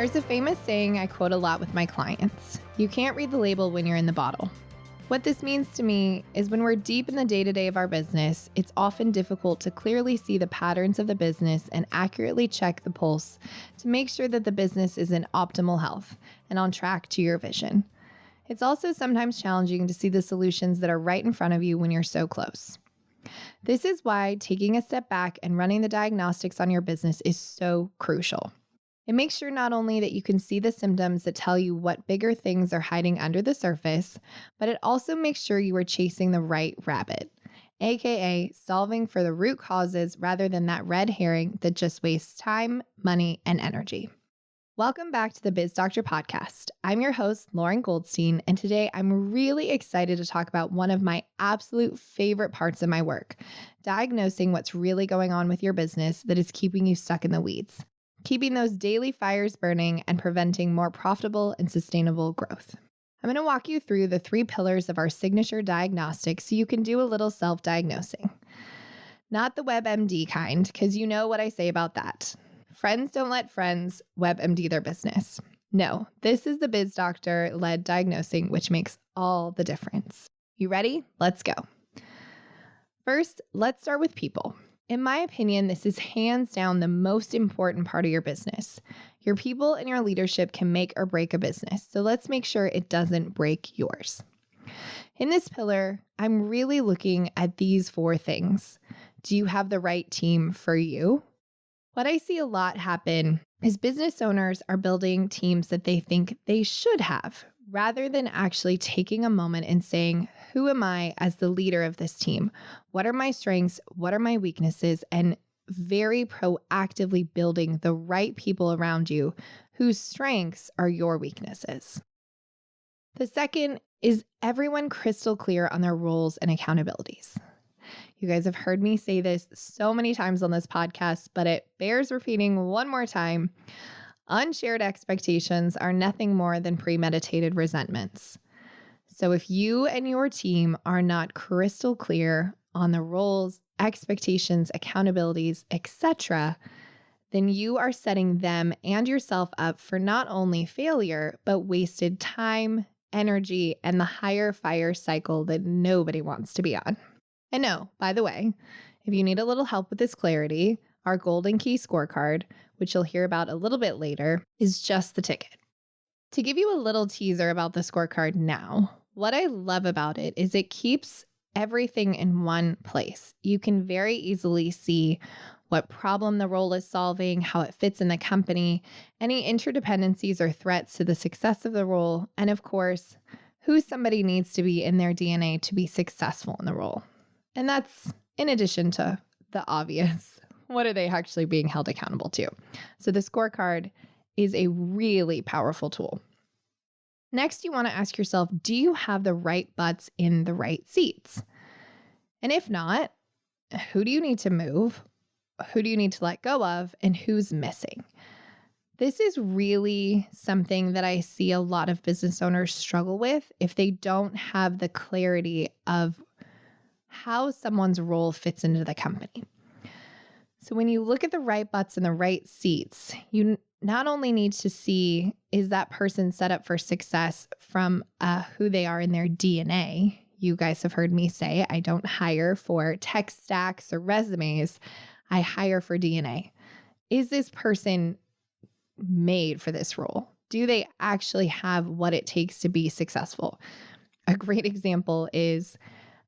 There's a famous saying I quote a lot with my clients. You can't read the label when you're in the bottle. What this means to me is when we're deep in the day-to-day of our business, it's often difficult to clearly see the patterns of the business and accurately check the pulse to make sure that the business is in optimal health and on track to your vision. It's also sometimes challenging to see the solutions that are right in front of you when you're so close. This is why taking a step back and running the diagnostics on your business is so crucial. It makes sure not only that you can see the symptoms that tell you what bigger things are hiding under the surface, but it also makes sure you are chasing the right rabbit, aka solving for the root causes rather than that red herring that just wastes time, money, and energy. Welcome back to the Biz Doctor podcast. I'm your host, Lauren Goldstein, and today I'm really excited to talk about one of my absolute favorite parts of my work, diagnosing what's really going on with your business that is keeping you stuck in the weeds, keeping those daily fires burning and preventing more profitable and sustainable growth. I'm going to walk you through the 3 pillars of our signature diagnostic so you can do a little self-diagnosing. Not the WebMD kind, because you know what I say about that. Friends don't let friends WebMD their business. No, this is the Biz Doctor-led diagnosing, which makes all the difference. You ready? Let's go. First, let's start with people. In my opinion, this is hands down the most important part of your business. Your people and your leadership can make or break a business, so let's make sure it doesn't break yours. In this pillar, I'm really looking at these 4 things. Do you have the right team for you? What I see a lot happen is business owners are building teams that they think they should have, rather than actually taking a moment and saying, who am I as the leader of this team? What are my strengths? What are my weaknesses? And very proactively building the right people around you whose strengths are your weaknesses. The second is everyone crystal clear on their roles and accountabilities. You guys have heard me say this so many times on this podcast, but it bears repeating one more time. Unshared expectations are nothing more than premeditated resentments. So if you and your team are not crystal clear on the roles, expectations, accountabilities, etc., then you are setting them and yourself up for not only failure, but wasted time, energy, and the higher fire cycle that nobody wants to be on. And no, by the way, if you need a little help with this clarity, our Golden Key scorecard, which you'll hear about a little bit later, is just the ticket. To give you a little teaser about the scorecard now, what I love about it is it keeps everything in one place. You can very easily see what problem the role is solving, how it fits in the company, any interdependencies or threats to the success of the role, and of course, who somebody needs to be in their DNA to be successful in the role. And that's in addition to the obvious, what are they actually being held accountable to? So the scorecard is a really powerful tool. Next, you want to ask yourself, do you have the right butts in the right seats? And if not, who do you need to move? Who do you need to let go of? And who's missing? This is really something that I see a lot of business owners struggle with if they don't have the clarity of how someone's role fits into the company. So when you look at the right butts in the right seats, you not only need to see, is that person set up for success from who they are in their DNA? You guys have heard me say, I don't hire for tech stacks or resumes. I hire for DNA. Is this person made for this role? Do they actually have what it takes to be successful? A great example is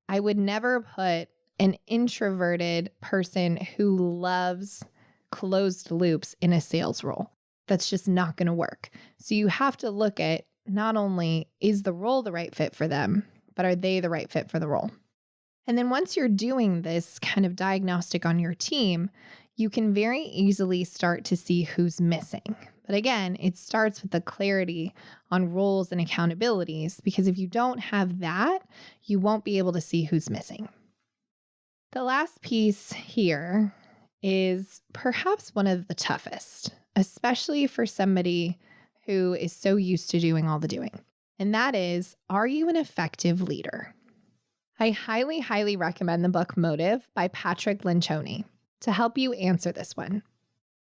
I would never put an introverted person who loves closed loops in a sales role. That's just not going to work. So you have to look at not only is the role the right fit for them, but are they the right fit for the role? And then once you're doing this kind of diagnostic on your team, you can very easily start to see who's missing. But again, it starts with the clarity on roles and accountabilities, because if you don't have that, you won't be able to see who's missing. The last piece here is perhaps one of the toughest, especially for somebody who is so used to doing all the doing. And that is, are you an effective leader? I highly, highly recommend the book Motive by Patrick Lencioni to help you answer this one.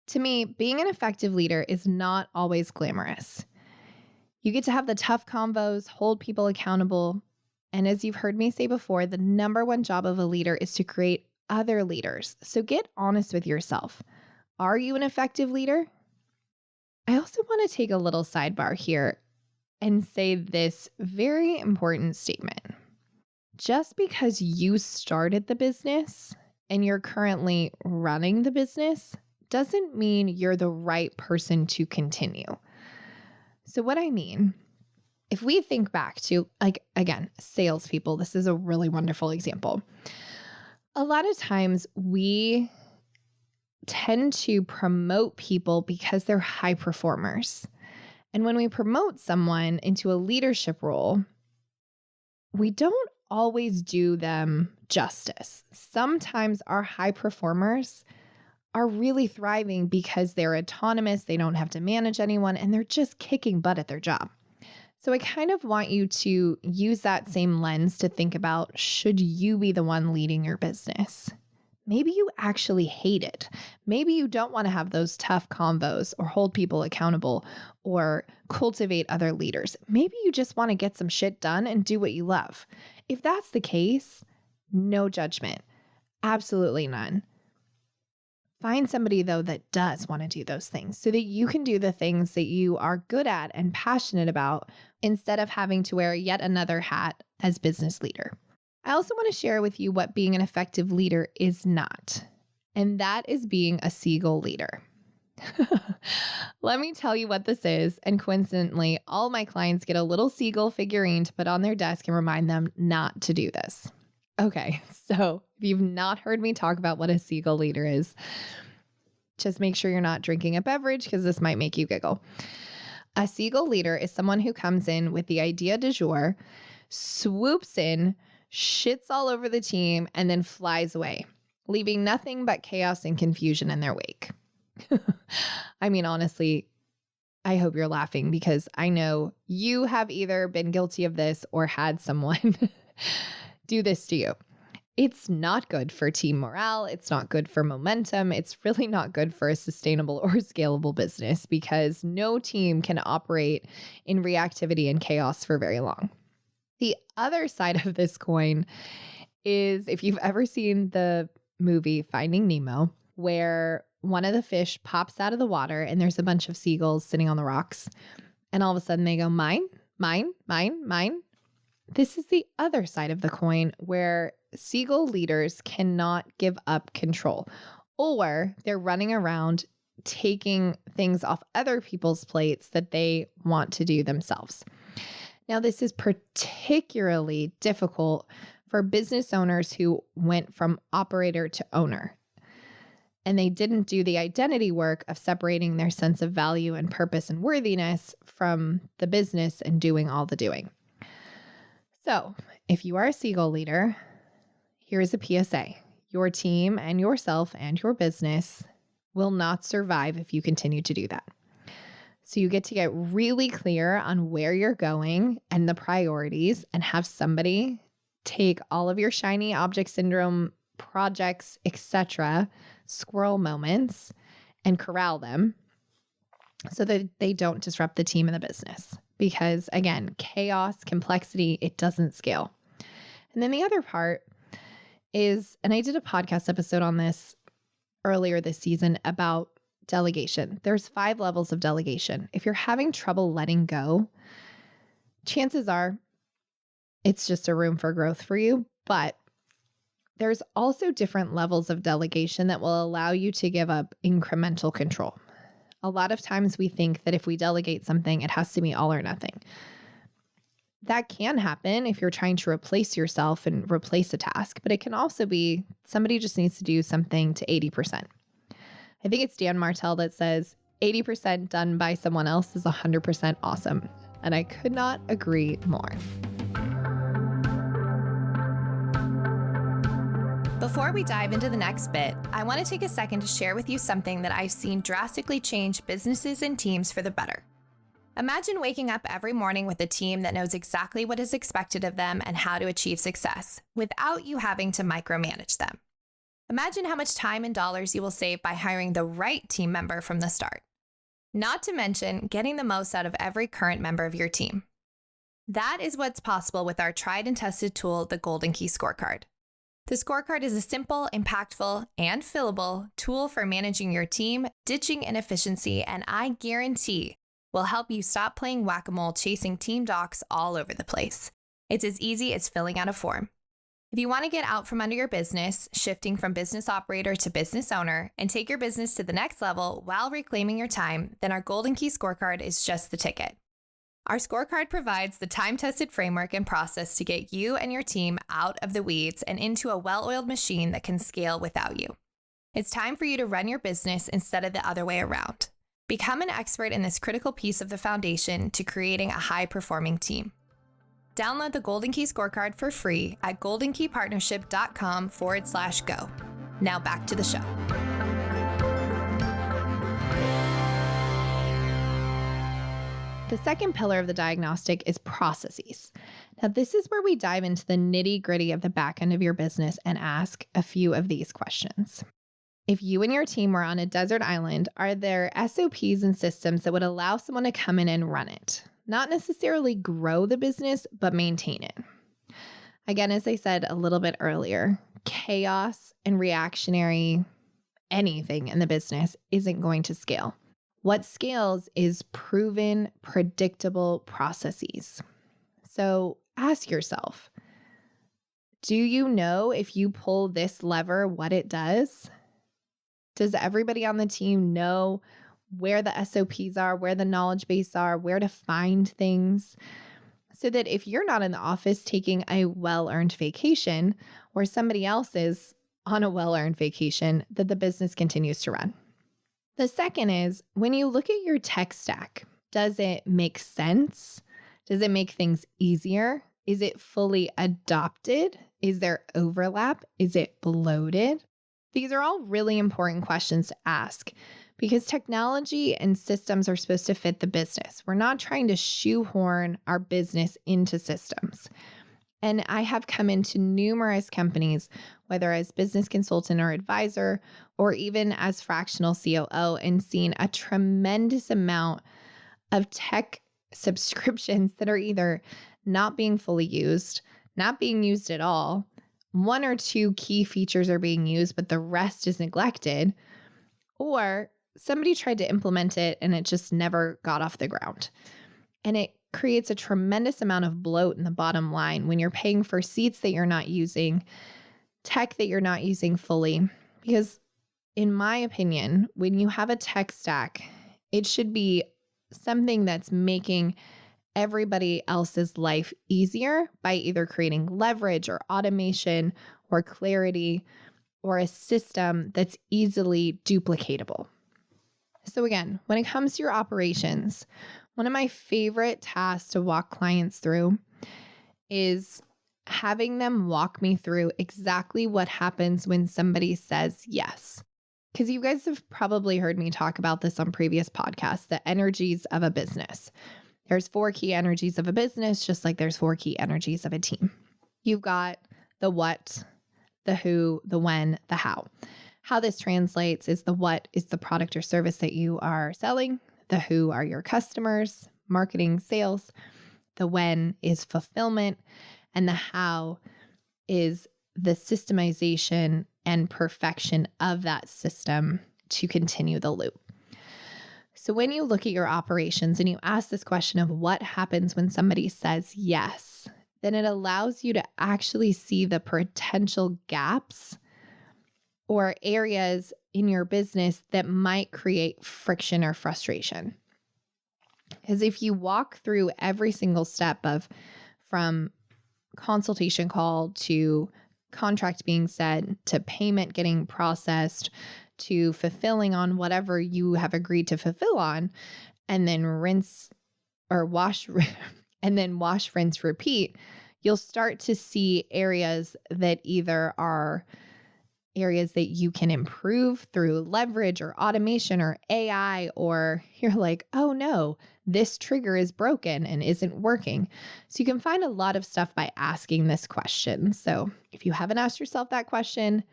To me, being an effective leader is not always glamorous. You get to have the tough convos, hold people accountable. And as you've heard me say before, the number one job of a leader is to create other leaders. So get honest with yourself. Are you an effective leader? I also want to take a little sidebar here and say this very important statement. Just because you started the business and you're currently running the business doesn't mean you're the right person to continue. So what I mean, if we think back to, again, salespeople, this is a really wonderful example. A lot of times we tend to promote people because they're high performers. And when we promote someone into a leadership role, we don't always do them justice. Sometimes our high performers are really thriving because they're autonomous, they don't have to manage anyone, and they're just kicking butt at their job. So I kind of want you to use that same lens to think about, should you be the one leading your business? Maybe you actually hate it. Maybe you don't want to have those tough convos or hold people accountable or cultivate other leaders. Maybe you just want to get some shit done and do what you love. If that's the case, no judgment. Absolutely none. Find somebody, though, that does want to do those things so that you can do the things that you are good at and passionate about instead of having to wear yet another hat as business leader. I also want to share with you what being an effective leader is not, and that is being a seagull leader. Let me tell you what this is, and coincidentally, all my clients get a little seagull figurine to put on their desk and remind them not to do this. Okay, so if you've not heard me talk about what a seagull leader is, just make sure you're not drinking a beverage because this might make you giggle. A seagull leader is someone who comes in with the idea du jour, swoops in, shits all over the team, and then flies away, leaving nothing but chaos and confusion in their wake. I mean, honestly, I hope you're laughing because I know you have either been guilty of this or had someone do this to you. It's not good for team morale. It's not good for momentum. It's really not good for a sustainable or scalable business because no team can operate in reactivity and chaos for very long. The other side of this coin is if you've ever seen the movie Finding Nemo, where one of the fish pops out of the water and there's a bunch of seagulls sitting on the rocks, and all of a sudden they go, mine, mine, mine, mine. This is the other side of the coin where seagull leaders cannot give up control, or they're running around taking things off other people's plates that they want to do themselves. Now, this is particularly difficult for business owners who went from operator to owner, and they didn't do the identity work of separating their sense of value and purpose and worthiness from the business and doing all the doing. So if you are a seagull leader, here's a PSA. Your team and yourself and your business will not survive if you continue to do that. So you get to get really clear on where you're going and the priorities and have somebody take all of your shiny object syndrome projects, etc., squirrel moments, and corral them so that they don't disrupt the team and the business. Because again, chaos, complexity, it doesn't scale. And then the other part is, and I did a podcast episode on this earlier this season about delegation. There's 5 levels of delegation. If you're having trouble letting go, chances are it's just a room for growth for you. But there's also different levels of delegation that will allow you to give up incremental control. A lot of times we think that if we delegate something, it has to be all or nothing. That can happen if you're trying to replace yourself and replace a task, but it can also be somebody just needs to do something to 80%. I think it's Dan Martell that says 80% done by someone else is 100% awesome. And I could not agree more. Before we dive into the next bit, I want to take a second to share with you something that I've seen drastically change businesses and teams for the better. Imagine waking up every morning with a team that knows exactly what is expected of them and how to achieve success without you having to micromanage them. Imagine how much time and dollars you will save by hiring the right team member from the start. Not to mention getting the most out of every current member of your team. That is what's possible with our tried and tested tool, the Golden Key Scorecard. The scorecard is a simple, impactful, and fillable tool for managing your team, ditching inefficiency, and I guarantee will help you stop playing whack-a-mole chasing team docs all over the place. It's as easy as filling out a form. If you want to get out from under your business, shifting from business operator to business owner, and take your business to the next level while reclaiming your time, then our Golden Key Scorecard is just the ticket. Our scorecard provides the time-tested framework and process to get you and your team out of the weeds and into a well-oiled machine that can scale without you. It's time for you to run your business instead of the other way around. Become an expert in this critical piece of the foundation to creating a high-performing team. Download the Golden Key Scorecard for free at goldenkeypartnership.com/go. Now back to the show. The second pillar of the diagnostic is processes. Now, this is where we dive into the nitty-gritty of the back end of your business and ask a few of these questions. If you and your team were on a desert island, are there SOPs and systems that would allow someone to come in and run it? Not necessarily grow the business, but maintain it. Again, as I said a little bit earlier, chaos and reactionary anything in the business isn't going to scale. What scales is proven, predictable processes. So ask yourself, do you know if you pull this lever, what it does? Does everybody on the team know where the SOPs are, where the knowledge base are, where to find things? So that if you're not in the office taking a well-earned vacation or somebody else is on a well-earned vacation, that the business continues to run. The second is, when you look at your tech stack, does it make sense? Does it make things easier? Is it fully adopted? Is there overlap? Is it bloated? These are all really important questions to ask because technology and systems are supposed to fit the business. We're not trying to shoehorn our business into systems. And I have come into numerous companies, whether as business consultant or advisor, or even as fractional COO, and seen a tremendous amount of tech subscriptions that are either not being fully used, not being used at all. One or two key features are being used, but the rest is neglected, or somebody tried to implement it and it just never got off the ground. And it creates a tremendous amount of bloat in the bottom line when you're paying for seats that you're not using, tech that you're not using fully. Because in my opinion, when you have a tech stack, it should be something that's making everybody else's life easier by either creating leverage or automation or clarity or a system that's easily duplicatable. So again, when it comes to your operations, one of my favorite tasks to walk clients through is having them walk me through exactly what happens when somebody says yes. Because you guys have probably heard me talk about this on previous podcasts, the energies of a business. There's 4 key energies of a business, just like there's 4 key energies of a team. You've got the what, the who, the when, the how. How this translates is the what is the product or service that you are selling. The who are your customers, marketing, sales. The when is fulfillment. And the how is the systemization and perfection of that system to continue the loop. So when you look at your operations and you ask this question of what happens when somebody says yes, then it allows you to actually see the potential gaps or areas in your business that might create friction or frustration. Because if you walk through every single step from consultation call to contract being set to payment getting processed to fulfilling on whatever you have agreed to fulfill on, and then rinse or wash, and then wash, rinse, repeat, you'll start to see areas that either are areas that you can improve through leverage or automation or AI, or you're like, oh no, this trigger is broken and isn't working. So you can find a lot of stuff by asking this question. So if you haven't asked yourself that question,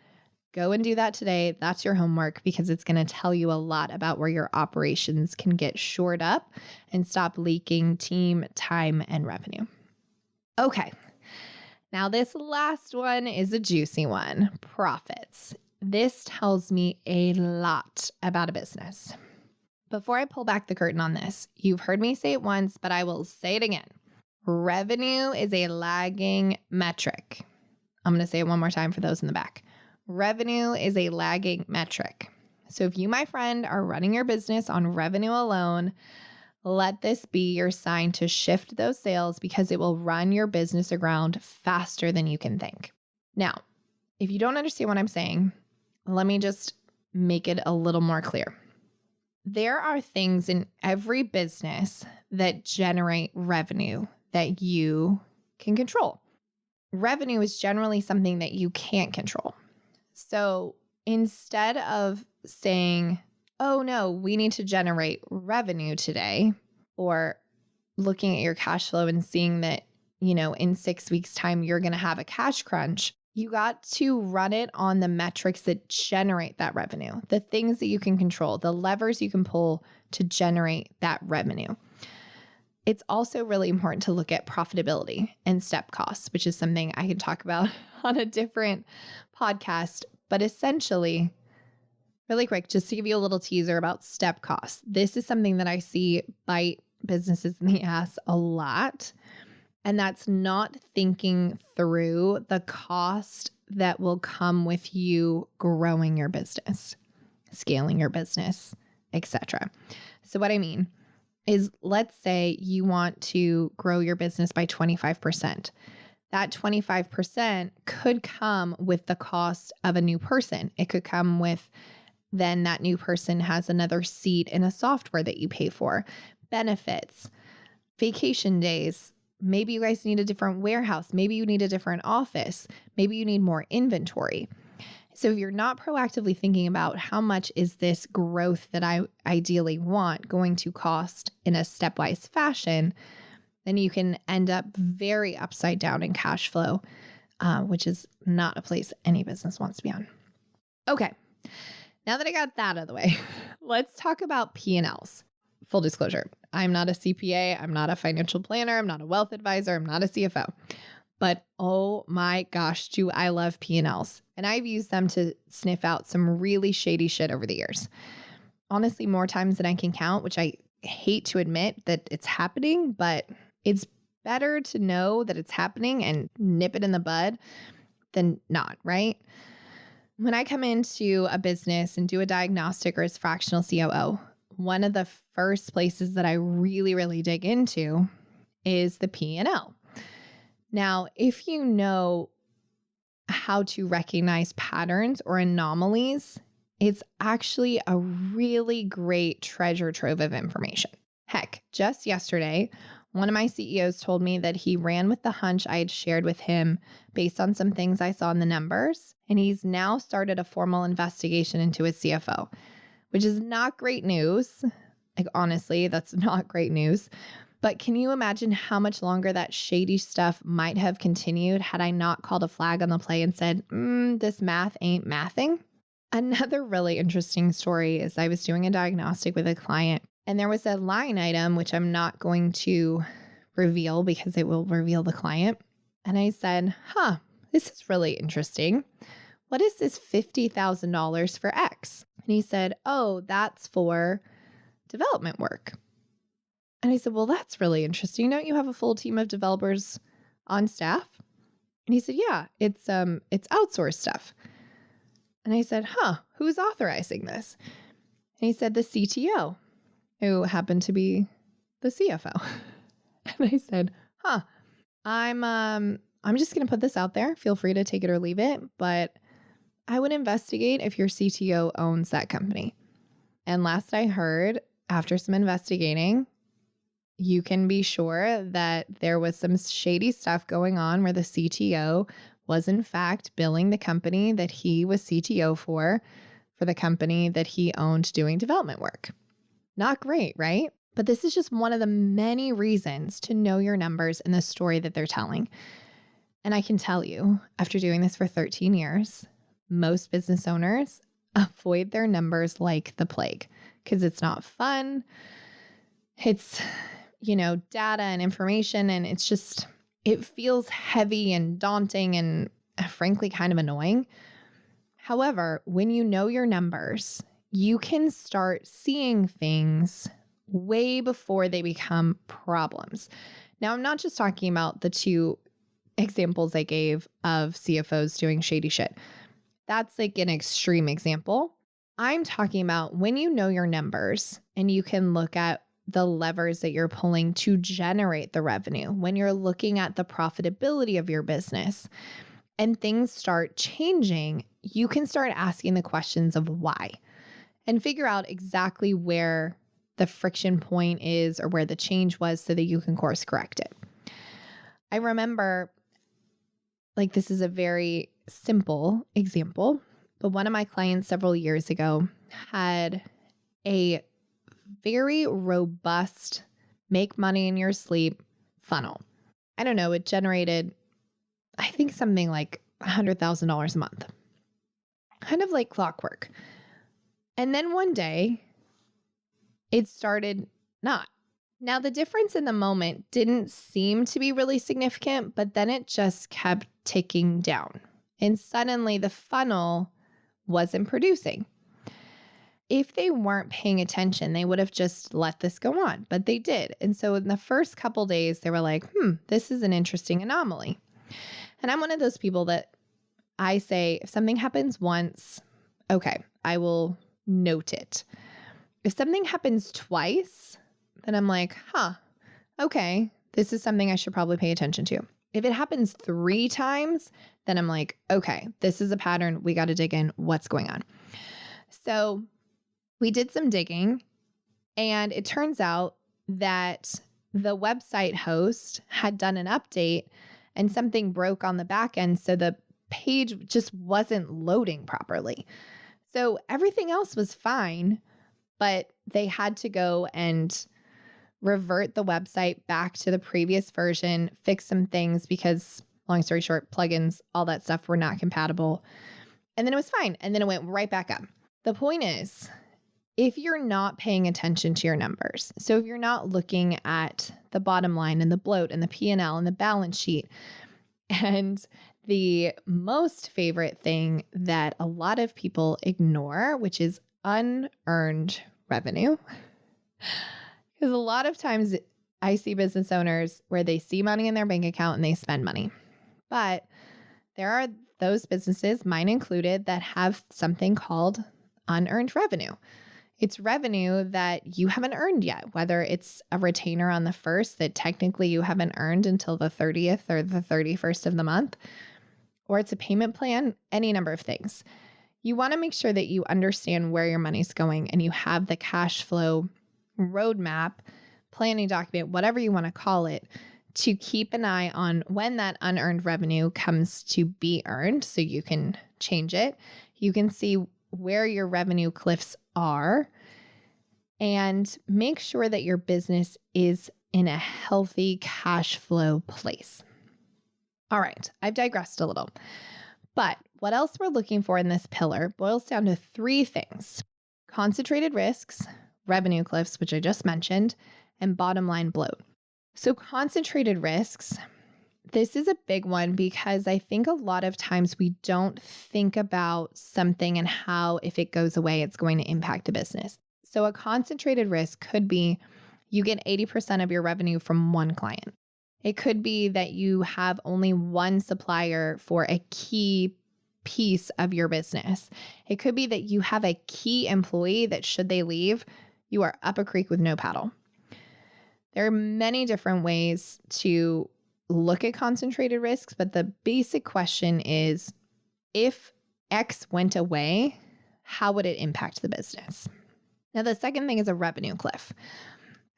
Go and do that today. That's your homework because it's going to tell you a lot about where your operations can get shored up and stop leaking team, time, and revenue. Okay. Now, this last one is a juicy one, profits. This tells me a lot about a business. Before I pull back the curtain on this, you've heard me say it once, but I will say it again. Revenue is a lagging metric. I'm going to say it one more time for those in the back. Revenue is a lagging metric. So if you, my friend, are running your business on revenue alone, let this be your sign to shift those sales because it will run your business aground faster than you can think. Now, if you don't understand what I'm saying, let me just make it a little more clear. There are things in every business that generate revenue that you can control. Revenue is generally something that you can't control. So instead of saying, oh no, we need to generate revenue today, or looking at your cash flow and seeing that, in 6 weeks' time, you're going to have a cash crunch, you got to run it on the metrics that generate that revenue, the things that you can control, the levers you can pull to generate that revenue. It's also really important to look at profitability and step costs, which is something I can talk about on a different podcast. But essentially, really quick, just to give you a little teaser about step costs. This is something that I see bite businesses in the ass a lot. And that's not thinking through the cost that will come with you growing your business, scaling your business, etc. So what I mean is, let's say you want to grow your business by 25%. That 25% could come with the cost of a new person. It could come with then that new person has another seat in a software that you pay for, benefits, vacation days. Maybe you guys need a different warehouse. Maybe you need a different office. Maybe you need more inventory. So if you're not proactively thinking about how much is this growth that I ideally want going to cost in a stepwise fashion, then you can end up very upside down in cash flow, which is not a place any business wants to be on. Okay. Now that I got that out of the way, let's talk about P&Ls. Full disclosure, I'm not a CPA, I'm not a financial planner, I'm not a wealth advisor, I'm not a CFO. But oh my gosh, do I love P&Ls. And I've used them to sniff out some really shady shit over the years. Honestly, more times than I can count, which I hate to admit that it's happening, but it's better to know that it's happening and nip it in the bud than not, right? When I come into a business and do a diagnostic or as fractional COO, one of the first places that I really, really dig into is the P&L. Now, if you know how to recognize patterns or anomalies, it's actually a really great treasure trove of information. Heck, just yesterday, one of my CEOs told me that he ran with the hunch I had shared with him based on some things I saw in the numbers, and he's now started a formal investigation into his CFO, which is not great news. Like, honestly, that's not great news. But can you imagine how much longer that shady stuff might have continued had I not called a flag on the play and said, this math ain't mathing? Another really interesting story is I was doing a diagnostic with a client, and there was a line item, which I'm not going to reveal because it will reveal the client. And I said, this is really interesting. What is this $50,000 for X? And he said, oh, that's for development work. And I said, well, that's really interesting. Don't you have a full team of developers on staff? And he said, yeah, it's outsourced stuff. And I said, who's authorizing this? And he said, the CTO, who happened to be the CFO. And I said, I'm just going to put this out there. Feel free to take it or leave it, but I would investigate if your CTO owns that company. And last I heard, after some investigating, you can be sure that there was some shady stuff going on where the CTO was in fact billing the company that he was CTO for the company that he owned doing development work. Not great, right? But this is just one of the many reasons to know your numbers and the story that they're telling. And I can tell you, after doing this for 13 years, most business owners avoid their numbers like the plague because it's not fun. It's, data and information, and it feels heavy and daunting and frankly kind of annoying. However, when you know your numbers, you can start seeing things way before they become problems. Now, I'm not just talking about the two examples I gave of CFOs doing shady shit. That's like an extreme example. I'm talking about when you know your numbers and you can look at the levers that you're pulling to generate the revenue, when you're looking at the profitability of your business and things start changing, you can start asking the questions of why and figure out exactly where the friction point is or where the change was so that you can course correct it. I remember, this is a very simple example, but one of my clients several years ago had a very robust make money in your sleep funnel. I don't know, it generated, I think, something like $100,000 a month, kind of like clockwork. And then one day it started not. Now, the difference in the moment didn't seem to be really significant, but then it just kept ticking down. And suddenly the funnel wasn't producing. If they weren't paying attention, they would have just let this go on, but they did. And so in the first couple days, they were like, this is an interesting anomaly. And I'm one of those people that I say, if something happens once, okay, I will note it. If something happens twice, then I'm like, okay, this is something I should probably pay attention to. If it happens 3 times, then I'm like, okay, this is a pattern. We got to dig in. What's going on? So we did some digging, and it turns out that the website host had done an update and something broke on the back end, so the page just wasn't loading properly. So everything else was fine, but they had to go and revert the website back to the previous version, fix some things because, long story short, plugins, all that stuff were not compatible. And then it was fine. And then it went right back up. The point is, if you're not paying attention to your numbers, so if you're not looking at the bottom line and the bloat and the P&L and the balance sheet, and the most favorite thing that a lot of people ignore, which is unearned revenue, because a lot of times I see business owners where they see money in their bank account and they spend money. But there are those businesses, mine included, that have something called unearned revenue. It's revenue that you haven't earned yet, whether it's a retainer on the 1st that technically you haven't earned until the 30th or the 31st of the month, or it's a payment plan, any number of things. You want to make sure that you understand where your money's going and you have the cash flow roadmap, planning document, whatever you want to call it, to keep an eye on when that unearned revenue comes to be earned so you can change it. You can see where your revenue cliffs are and make sure that your business is in a healthy cash flow place. All right, I've digressed a little, but what else we're looking for in this pillar boils down to 3 things: concentrated risks, revenue cliffs, which I just mentioned, and bottom line bloat. So concentrated risks, this is a big one because I think a lot of times we don't think about something and how, if it goes away, it's going to impact the business. So a concentrated risk could be you get 80% of your revenue from one client. It could be that you have only one supplier for a key piece of your business. It could be that you have a key employee that, should they leave, you are up a creek with no paddle. There are many different ways to look at concentrated risks, but the basic question is, if X went away, how would it impact the business? Now, the second thing is a revenue cliff.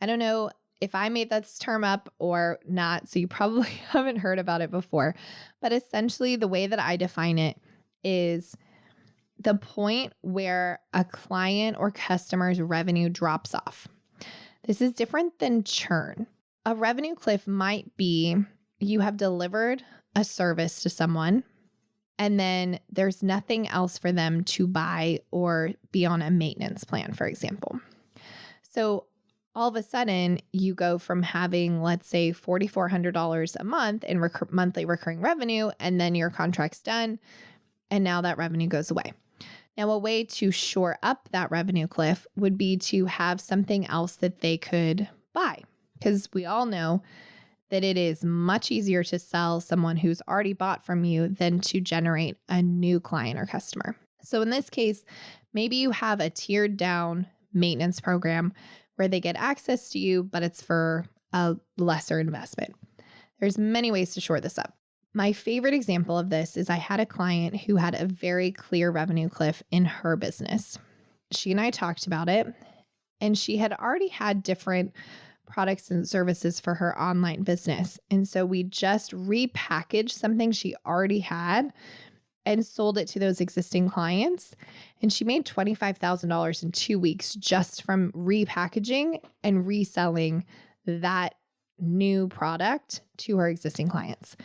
I don't know if I made this term up or not, so you probably haven't heard about it before, but essentially the way that I define it is the point where a client or customer's revenue drops off. This is different than churn. A revenue cliff might be you have delivered a service to someone and then there's nothing else for them to buy or be on a maintenance plan, for example. So all of a sudden, you go from having, let's say, $4,400 a month in monthly recurring revenue, and then your contract's done, and now that revenue goes away. Now, a way to shore up that revenue cliff would be to have something else that they could buy, because we all know that it is much easier to sell someone who's already bought from you than to generate a new client or customer. So in this case, maybe you have a tiered down maintenance program where they get access to you, but it's for a lesser investment. There's many ways to shore this up. My favorite example of this is I had a client who had a very clear revenue cliff in her business. She and I talked about it, and she had already had different products and services for her online business. And so we just repackaged something she already had and sold it to those existing clients. And she made $25,000 in 2 weeks just from repackaging and reselling that new product to her existing clients.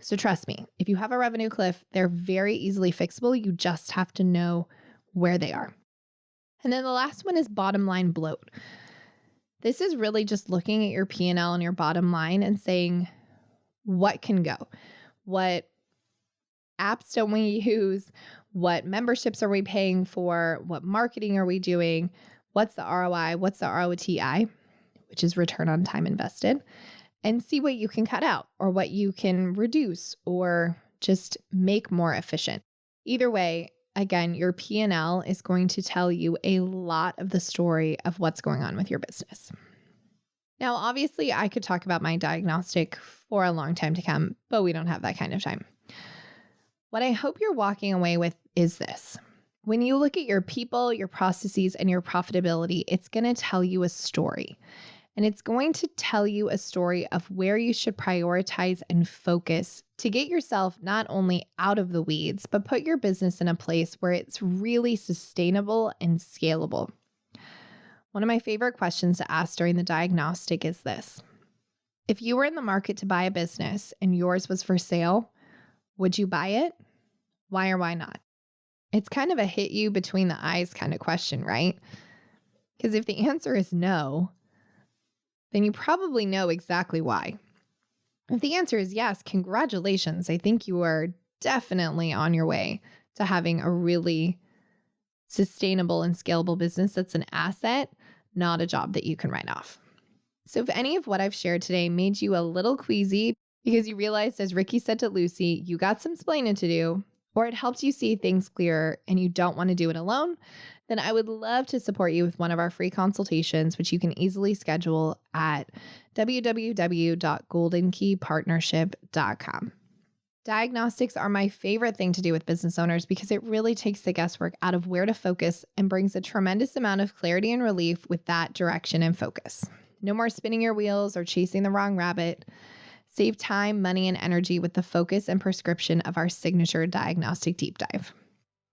So trust me, if you have a revenue cliff, they're very easily fixable. You just have to know where they are. And then the last one is bottom line bloat. This is really just looking at your P&L and your bottom line and saying, what can go? What apps don't we use? What memberships are we paying for? What marketing are we doing? What's the ROI? What's the ROTI, which is return on time invested? And see what you can cut out or what you can reduce or just make more efficient. Either way, again, your P&L is going to tell you a lot of the story of what's going on with your business. Now, obviously, I could talk about my diagnostic for a long time to come, but we don't have that kind of time. What I hope you're walking away with is this. When you look at your people, your processes, and your profitability, it's going to tell you a story. And it's going to tell you a story of where you should prioritize and focus to get yourself not only out of the weeds, but put your business in a place where it's really sustainable and scalable. One of my favorite questions to ask during the diagnostic is this. If you were in the market to buy a business and yours was for sale, would you buy it? Why or why not? It's kind of a hit you between the eyes kind of question, right? Because if the answer is no, then you probably know exactly why. If the answer is yes, congratulations. I think you are definitely on your way to having a really sustainable and scalable business that's an asset, not a job that you can write off. So if any of what I've shared today made you a little queasy because you realized, as Ricky said to Lucy, you got some splaining to do, or it helps you see things clearer and you don't want to do it alone, then I would love to support you with one of our free consultations, which you can easily schedule at www.goldenkeypartnership.com. Diagnostics are my favorite thing to do with business owners because it really takes the guesswork out of where to focus and brings a tremendous amount of clarity and relief with that direction and focus. No more spinning your wheels or chasing the wrong rabbit. Save time, money, and energy with the focus and prescription of our signature diagnostic deep dive.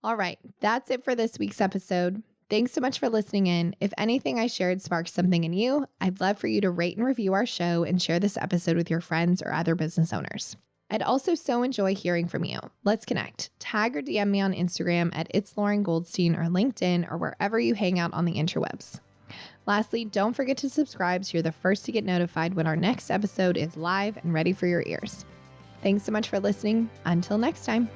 All right, that's it for this week's episode. Thanks so much for listening in. If anything I shared sparked something in you, I'd love for you to rate and review our show and share this episode with your friends or other business owners. I'd also so enjoy hearing from you. Let's connect. Tag or DM me on Instagram at It's Lauren Goldstein or LinkedIn or wherever you hang out on the interwebs. Lastly, don't forget to subscribe so you're the first to get notified when our next episode is live and ready for your ears. Thanks so much for listening. Until next time.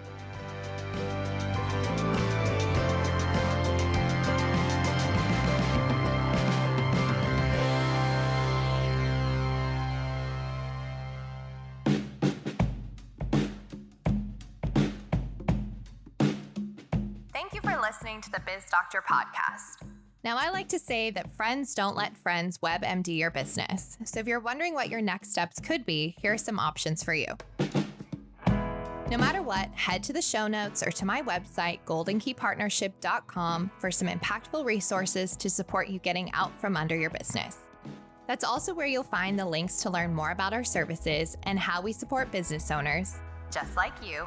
Thank you for listening to the Biz Doctor podcast. Now, I like to say that friends don't let friends WebMD your business. So if you're wondering what your next steps could be, here are some options for you. No matter what, head to the show notes or to my website, goldenkeypartnership.com, for some impactful resources to support you getting out from under your business. That's also where you'll find the links to learn more about our services and how we support business owners, just like you,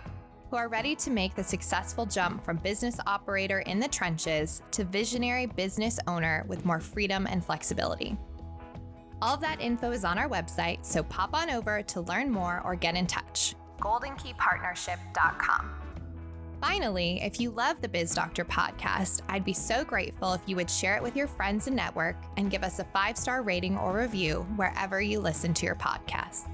who are ready to make the successful jump from business operator in the trenches to visionary business owner with more freedom and flexibility. All of that info is on our website, so pop on over to learn more or get in touch. goldenkeypartnership.com. Finally, if you love the Biz Doctor podcast, I'd be so grateful if you would share it with your friends and network and give us a 5-star rating or review wherever you listen to your podcasts.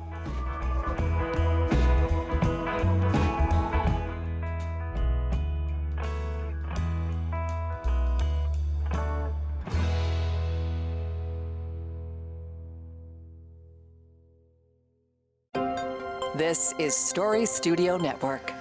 This is Story Studio Network.